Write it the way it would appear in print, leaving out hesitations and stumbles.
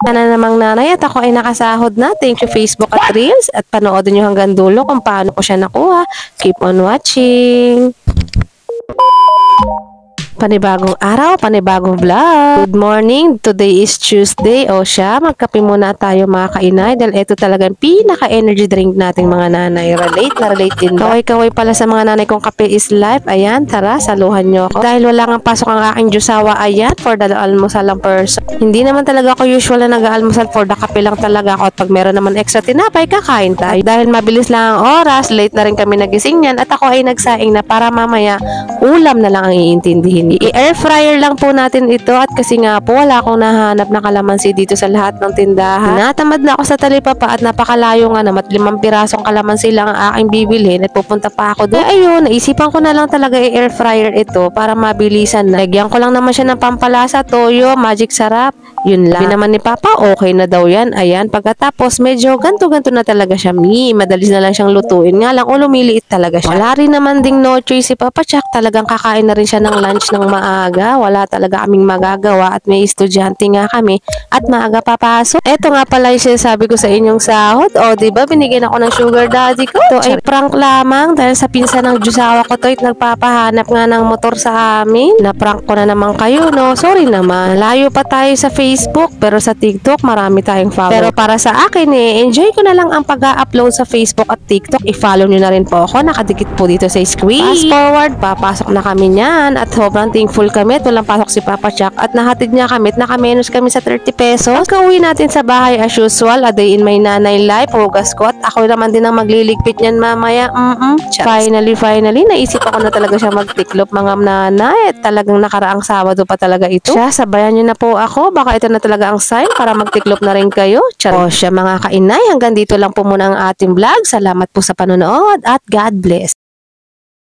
Sana namang nanay at ako ay nakasahod na. Thank you Facebook at Reels at panoodin nyo hanggang dulo kung paano ko siya nakuha. Keep on watching! Panibagong araw, panibagong vlog. Good morning, today is Tuesday. O siya, magkape muna tayo mga kainay dahil ito talagang pinaka-energy drink nating mga nanay. Relate din. Kaway-kaway pala sa mga nanay kong kape is life. Ayan, tara, saluhan nyo ako. Dahil wala nga pasok ang aking jusawa, ayan, for the almusal lang person. Hindi naman talaga ako usual na nag-almusal, for the kape lang talaga ako. At pag meron naman extra tinapay, kakain tayo. At dahil mabilis lang ang oras, late na rin kami nagising yan at ako ay nagsaing na para mamaya ulam na lang ang iintindihin. I-air fryer lang po natin ito at kasi nga po wala akong nahanap na kalamansi dito sa lahat ng tindahan. Natamad na ako sa talipapa at napakalayo nga naman, 5 pirasong kalamansi lang ang aking bibilhin at pupunta pa ako doon. Ayun, naisipan ko na lang talaga i-air fryer ito para mabilisan na. Lagyan ko lang naman siya ng pampalasa, toyo, magic sarap. Yun lang. Sabi naman ni Papa, okay na daw yan. Ayan, pagkatapos medyo ganto-ganto na talaga siya. Madalis na lang siyang lutuin. Nga lang, lumiliit talaga siya. Wala rin naman ding no choice si Papa Chuck. Talagang kakain na rin siya ng lunch ng maaga. Wala talaga kaming magagawa at may estudyante nga kami at maaga papasok. Eto nga pala yung sinasabi ko sa inyong sahod. O, diba, binigyan ako ng sugar daddy ko. Ito ay prank lamang dahil sa pinsan ng jusawa ko to, nagpapahanap nga ng motor sa amin. Na-prank ko na naman kayo, no? Sorry naman. Layo pa tayo sa Facebook, pero sa TikTok marami tayong follow. Pero para sa akin enjoy ko na lang ang pag-upload sa Facebook at TikTok. I-follow nyo na rin po ako, nakadikit po dito sa screen. Fast forward, papasok na kami niyan at sobrang thankful kami at walang pasok si Papa Chuck at nahatid niya kami at nakamenos kami sa 30 pesos. Pagka-uwi natin sa bahay as usual, a day in my nanay life, hugas ko at ako naman din ang magliligpit niyan mamaya. Finally, naisip ako na talaga siya magtiklop mga nanay at talagang nakaraang Sabado pa talaga ito. Siya, sabayan niyo na po ako, baka ito na talaga ang sign para magtiklop na rin kayo. O siya mga kainay, hanggang dito lang po muna ang ating vlog. Salamat po sa panonood at God bless.